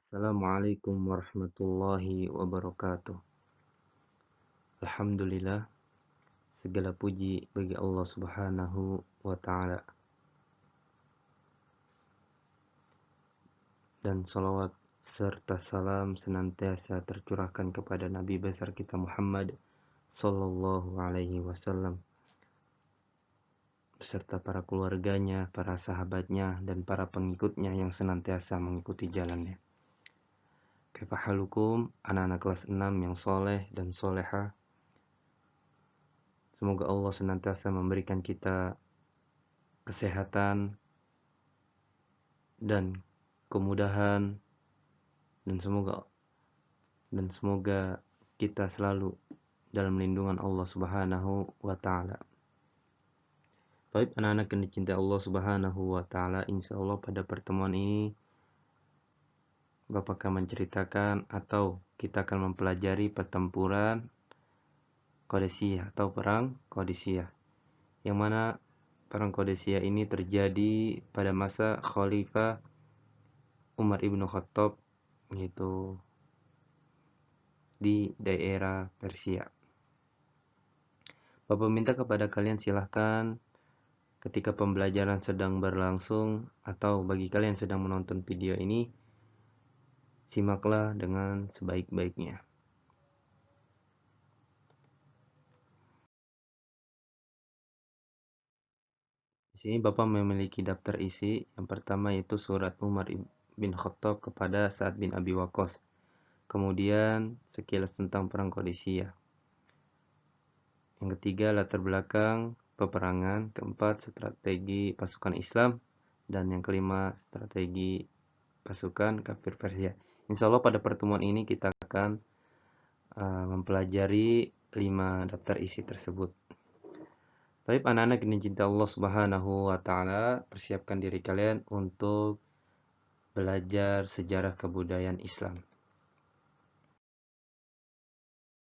Assalamualaikum warahmatullahi wabarakatuh. Alhamdulillah, segala puji bagi Allah Subhanahu wa Ta'ala, dan salawat serta salam senantiasa tercurahkan kepada Nabi besar kita Muhammad Sallallahu Alaihi Wasallam beserta para keluarganya, para sahabatnya, dan para pengikutnya yang senantiasa mengikuti jalannya. Kaifa halukum, anak-anak kelas 6 yang soleh dan soleha. Semoga Allah senantiasa memberikan kita kesehatan dan kemudahan, dan semoga kita selalu dalam lindungan Allah Subhanahu wa Ta'ala. Baik, anak-anak yang dicintai Allah Subhanahu wa Ta'ala, insya Allah pada pertemuan ini Bapak akan menceritakan atau kita akan mempelajari pertempuran Qadisiyah atau perang Qadisiyah, yang mana perang Qadisiyah ini terjadi pada masa Khalifah Umar ibnu Khattab, yaitu di daerah Persia. Bapak minta kepada kalian silahkan ketika pembelajaran sedang berlangsung atau bagi kalian yang sedang menonton video ini, simaklah dengan sebaik-baiknya. Di sini Bapak memiliki daftar isi. Yang pertama yaitu surat Umar bin Khattab kepada Sa'ad bin Abi Waqqas. Kemudian sekilas tentang perang Qadisiyah. Yang ketiga latar belakang peperangan. Keempat strategi pasukan Islam. Dan yang kelima strategi pasukan kafir Persia. Insya Allah pada pertemuan ini kita akan mempelajari 5 daftar isi tersebut. Baik, anak-anak yang dicintai Allah Subhanahu wa Ta'ala, persiapkan diri kalian untuk belajar sejarah kebudayaan Islam.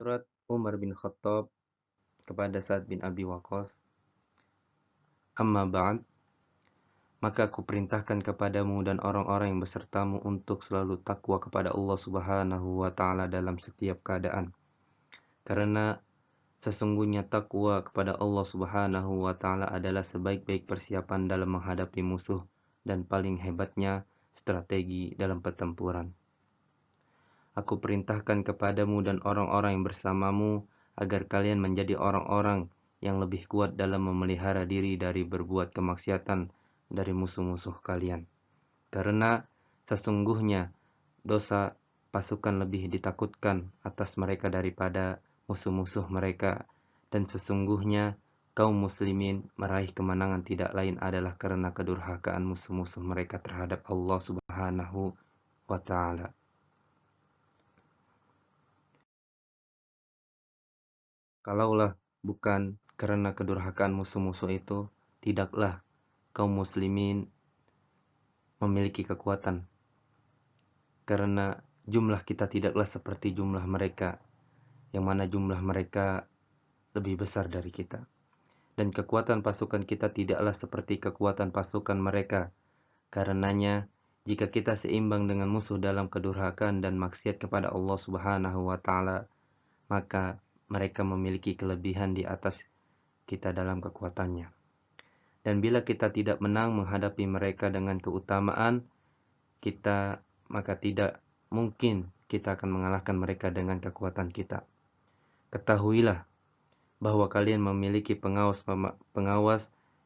Surat Umar bin Khattab kepada Sa'ad bin Abi Waqqas. Amma ba'd, maka aku perintahkan kepadamu dan orang-orang yang besertamu untuk selalu takwa kepada Allah Subhanahu wa Ta'ala dalam setiap keadaan. Karena sesungguhnya takwa kepada Allah Subhanahu wa Ta'ala adalah sebaik-baik persiapan dalam menghadapi musuh dan paling hebatnya strategi dalam pertempuran. Aku perintahkan kepadamu dan orang-orang yang bersamamu agar kalian menjadi orang-orang yang lebih kuat dalam memelihara diri dari berbuat kemaksiatan dari musuh-musuh kalian. Karena sesungguhnya dosa pasukan lebih ditakutkan atas mereka daripada musuh-musuh mereka, dan sesungguhnya kaum muslimin meraih kemenangan tidak lain adalah karena kedurhakaan musuh-musuh mereka terhadap Allah Subhanahu wa Ta'ala. Kalaulah bukan karena kedurhakaan musuh-musuh itu, tidaklah kaum muslimin memiliki kekuatan. Karena jumlah kita tidaklah seperti jumlah mereka, yang mana jumlah mereka lebih besar dari kita. Dan kekuatan pasukan kita tidaklah seperti kekuatan pasukan mereka. Karenanya, jika kita seimbang dengan musuh dalam kedurhakaan dan maksiat kepada Allah Subhanahu wa Ta'ala, maka mereka memiliki kelebihan di atas kita dalam kekuatannya. Dan bila kita tidak menang menghadapi mereka dengan keutamaan kita, maka tidak mungkin kita akan mengalahkan mereka dengan kekuatan kita. Ketahuilah bahwa kalian memiliki pengawas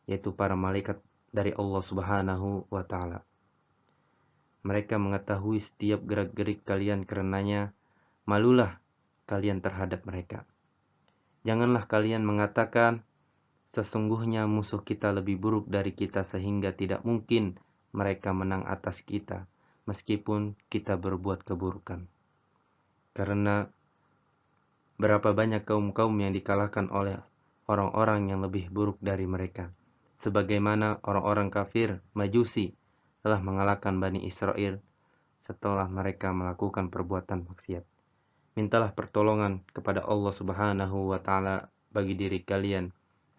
yaitu para malaikat dari Allah Subhanahu wa Ta'ala. Mereka mengetahui setiap gerak-gerik kalian, karenanya malulah kalian terhadap mereka. Janganlah kalian mengatakan, sesungguhnya musuh kita lebih buruk dari kita sehingga tidak mungkin mereka menang atas kita, meskipun kita berbuat keburukan. Karena berapa banyak kaum-kaum yang dikalahkan oleh orang-orang yang lebih buruk dari mereka. Sebagaimana orang-orang kafir Majusi telah mengalahkan Bani Israel setelah mereka melakukan perbuatan maksiat. Mintalah pertolongan kepada Allah Subhanahu wa Ta'ala bagi diri kalian,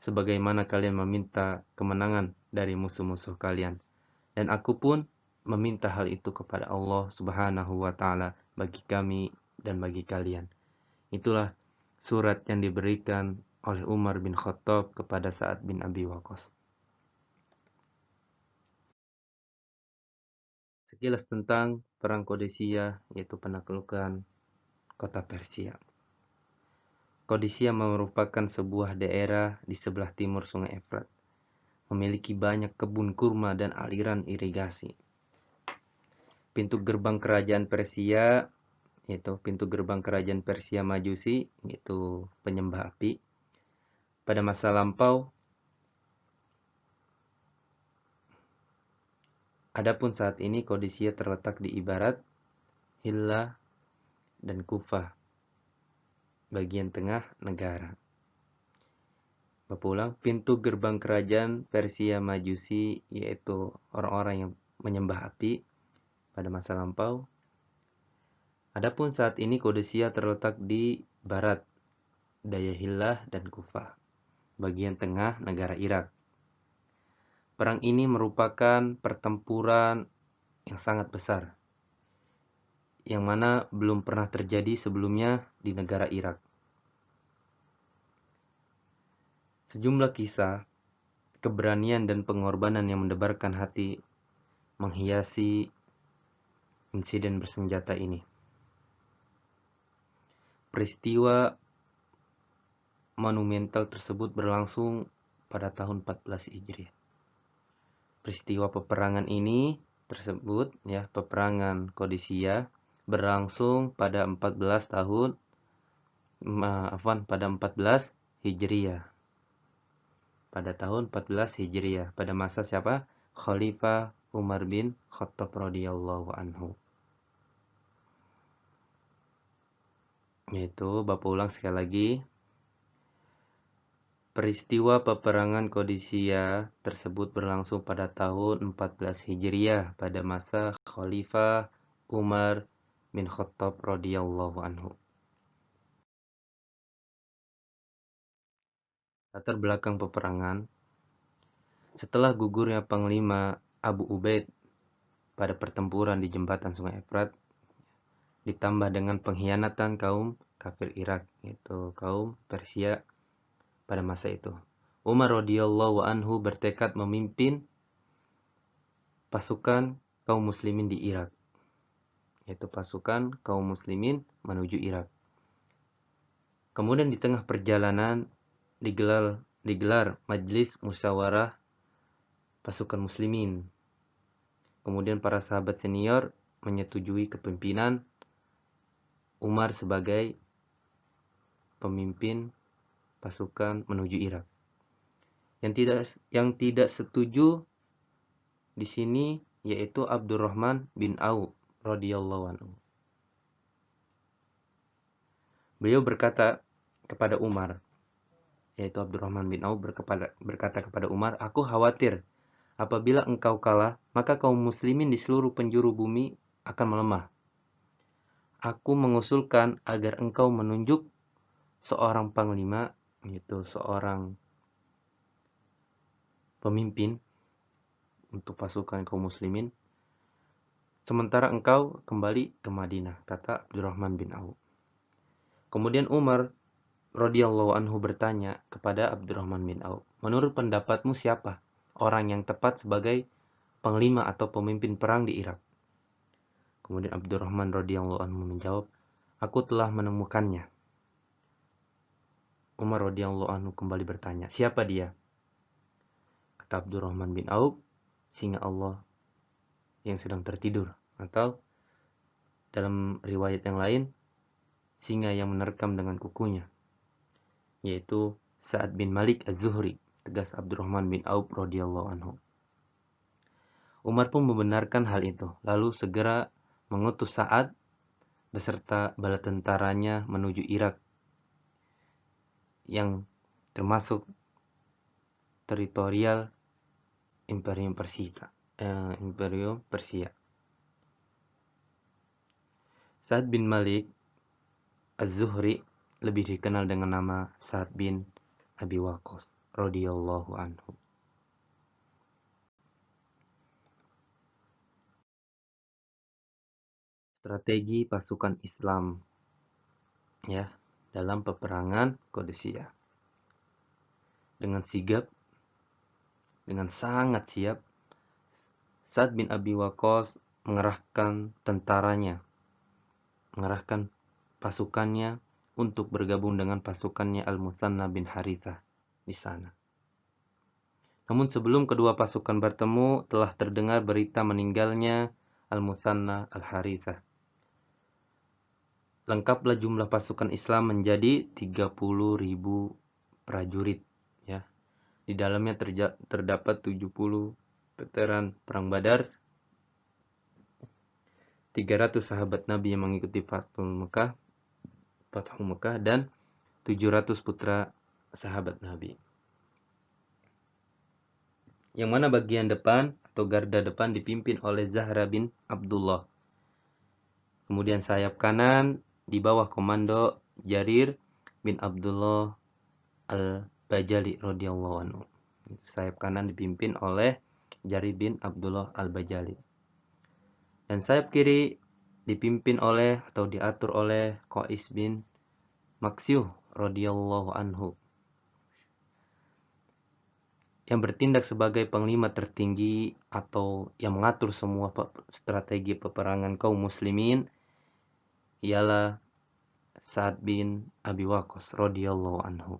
sebagaimana kalian meminta kemenangan dari musuh-musuh kalian. Dan aku pun meminta hal itu kepada Allah Subhanahu wa taala bagi kami dan bagi kalian. Itulah surat yang diberikan oleh Umar bin Khattab kepada Sa'ad bin Abi Waqqas. Sekilas tentang perang Qadisiyah, yaitu penaklukan kota Persia. Qadisiyah merupakan sebuah daerah di sebelah timur Sungai Efrat. Memiliki banyak kebun kurma dan aliran irigasi. Pintu gerbang kerajaan Persia, yaitu pintu gerbang kerajaan Persia Majusi, yaitu penyembah api. Pada masa lampau, adapun saat ini Qadisiyah terletak di ibarat Hillah dan Kufah, bagian tengah negara. Ulang, pintu gerbang kerajaan Persia Majusi, yaitu orang-orang yang menyembah api pada masa lampau. Adapun saat ini Qadisiyah terletak di barat daya Hillah dan Kufah, bagian tengah negara Irak. Perang ini merupakan pertempuran yang sangat besar, yang mana belum pernah terjadi sebelumnya di negara Irak. Sejumlah kisah, keberanian dan pengorbanan yang mendebarkan hati menghiasi insiden bersenjata ini. Peristiwa monumental tersebut berlangsung pada tahun 14 Hijriah. Peristiwa peperangan ini tersebut, ya, peperangan Qadisiyah berlangsung pada 14 Hijriah. Pada tahun 14 Hijriah, pada masa siapa? Khalifah Umar bin Khattab radhiyallahu anhu. Yaitu, Bapak ulang sekali lagi. Peristiwa peperangan Qadisiyah tersebut berlangsung pada tahun 14 Hijriah pada masa Khalifah Umar bin Khattab radhiyallahu anhu. Latar belakang peperangan. Setelah gugurnya Panglima Abu Ubaid pada pertempuran di jembatan Sungai Efrat, ditambah dengan pengkhianatan kaum kafir Irak, yaitu kaum Persia pada masa itu, Umar radhiyallahu anhu bertekad memimpin pasukan kaum muslimin di Irak, yaitu pasukan kaum muslimin menuju Irak. Kemudian di tengah perjalanan digelar majelis musyawarah pasukan muslimin. Kemudian para sahabat senior menyetujui kepemimpinan Umar sebagai pemimpin pasukan menuju Irak. Yang tidak setuju di sini yaitu Abdurrahman bin Auf radhiyallahu anhu. Beliau berkata kepada Umar, yaitu Abdurrahman bin Auf berkata kepada Umar, "Aku khawatir apabila engkau kalah, maka kaum muslimin di seluruh penjuru bumi akan melemah. Aku mengusulkan agar engkau menunjuk seorang panglima, yaitu seorang pemimpin untuk pasukan kaum muslimin, sementara engkau kembali ke Madinah," kata Abdurrahman bin Auf. Kemudian Umar radhiyallahu anhu bertanya kepada Abdurrahman bin Auf, "Menurut pendapatmu siapa orang yang tepat sebagai panglima atau pemimpin perang di Irak?" Kemudian Abdurrahman radhiyallahu anhu menjawab, "Aku telah menemukannya." Umar radhiyallahu anhu kembali bertanya, "Siapa dia?" Kata Abdurrahman bin Auf, "Singa Allah yang sedang tertidur," atau dalam riwayat yang lain, singa yang menerkam dengan kukunya, yaitu Sa'ad bin Malik Az-Zuhri, tegas Abdurrahman bin Auf radhiyallahu anhu. Umar pun membenarkan hal itu, lalu segera mengutus Sa'ad beserta bala tentaranya menuju Irak, yang termasuk teritorial Imperium Persia. Sa'ad bin Malik Az-Zuhri lebih dikenal dengan nama Sa'ad bin Abi Waqqas radhiyallahu anhu. strategi pasukan Islam ya dalam peperangan Qadisiyah. Dengan sigap, dengan sangat siap, Sa'ad bin Abi Waqqas mengerahkan tentaranya, mengerahkan pasukannya untuk bergabung dengan pasukannya Al-Muthanna bin Harithah di sana. Namun sebelum kedua pasukan bertemu, telah terdengar berita meninggalnya Al-Muthanna Al-Harithah. Lengkaplah jumlah pasukan Islam menjadi 30.000 prajurit ya. Di dalamnya terdapat 70 veteran perang Badar, 300 sahabat Nabi yang mengikuti Fathu Mekah dan 700 putra sahabat Nabi. Yang mana bagian depan atau garda depan dipimpin oleh Zahra bin Abdullah. Kemudian sayap kanan di bawah komando Jarir bin Abdullah Al-Bajali radhiyallahu anhu. Sayap kanan dipimpin oleh Jarir bin Abdullah Al-Bajali. Dan sayap kiri dipimpin oleh atau diatur oleh Qais bin Maksyuh radhiyallahu anhu, yang bertindak sebagai panglima tertinggi atau yang mengatur semua strategi peperangan kaum muslimin ialah Sa'ad bin Abi Waqqas radhiyallahu anhu.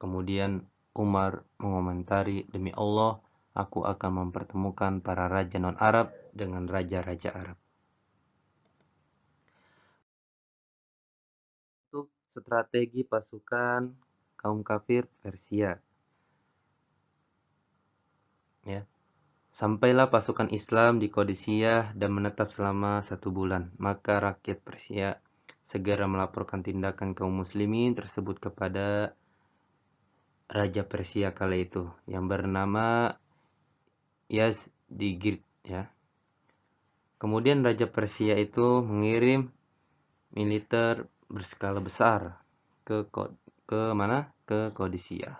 Kemudian Umar mengomentari, demi Allah, aku akan mempertemukan para raja non-Arab dengan raja-raja Arab. Untuk strategi pasukan kaum kafir Persia. Ya. Sampailah pasukan Islam di Qadisiyah dan menetap selama 1 bulan. Maka rakyat Persia segera melaporkan tindakan kaum muslimin tersebut kepada Raja Persia kala itu yang bernama Yazdigird ya. Kemudian Raja Persia itu mengirim militer berskala besar ke mana? Ke Qadisiyah.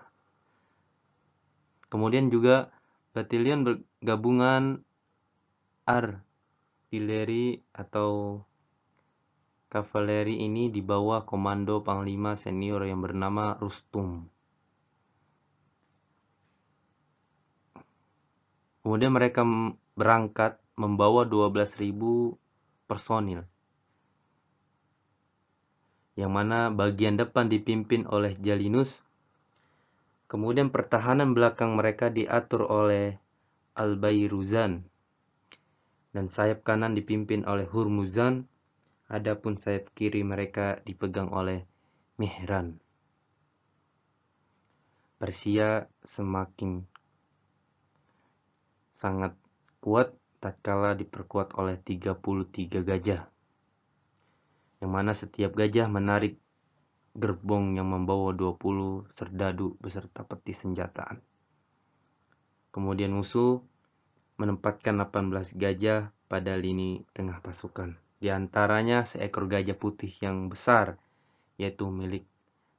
Kemudian juga batalion gabungan artileri atau kavaleri ini di bawah komando panglima senior yang bernama Rustum. Kemudian mereka berangkat membawa 12.000 personil, yang mana bagian depan dipimpin oleh Jalinus. Kemudian pertahanan belakang mereka diatur oleh Al-Bayruzan dan sayap kanan dipimpin oleh Hurmuzan, adapun sayap kiri mereka dipegang oleh Mihran. Persia semakin sangat kuat tatkala diperkuat oleh 33 gajah, yang mana setiap gajah menarik gerbong yang membawa 20 serdadu beserta peti senjataan. Kemudian musuh menempatkan 18 gajah pada lini tengah pasukan. Di antaranya seekor gajah putih yang besar, yaitu milik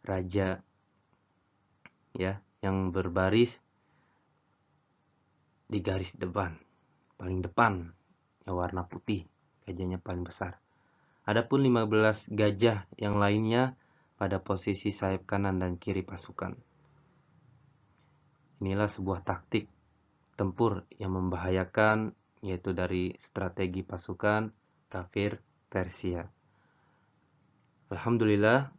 raja ya, yang berbaris di garis depan, paling depan, yang warna putih, gajahnya paling besar. Adapun 15 gajah yang lainnya pada posisi sayap kanan dan kiri pasukan. Inilah sebuah taktik tempur yang membahayakan, yaitu dari strategi pasukan kafir Persia. Alhamdulillah,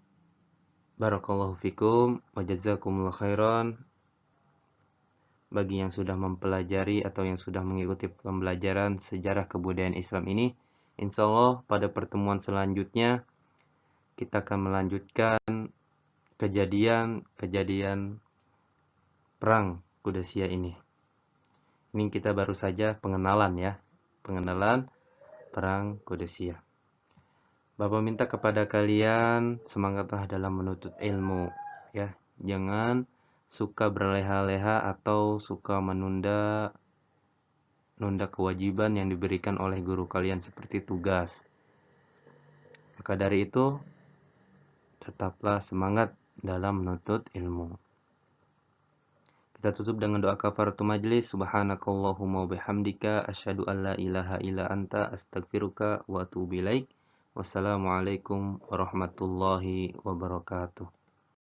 barakallahu fikum wa jazakumullah khairan. Bagi yang sudah mempelajari atau yang sudah mengikuti pembelajaran sejarah kebudayaan Islam ini, insya Allah pada pertemuan selanjutnya kita akan melanjutkan kejadian perang Qadisiyah ini. Ini kita baru saja pengenalan ya, pengenalan perang Qadisiyah. Bapak minta kepada kalian semangatlah dalam menuntut ilmu ya. Jangan suka berleha-leha atau suka menunda kewajiban yang diberikan oleh guru kalian seperti tugas. Maka dari itu tetaplah semangat dalam menuntut ilmu. Kita tutup dengan doa kafaratul majlis. Subhanakallahumma wa bihamdika asyhadu an la ilaha illa anta astaghfiruka wa atubu ilaik. Wassalamualaikum warahmatullahi wabarakatuh.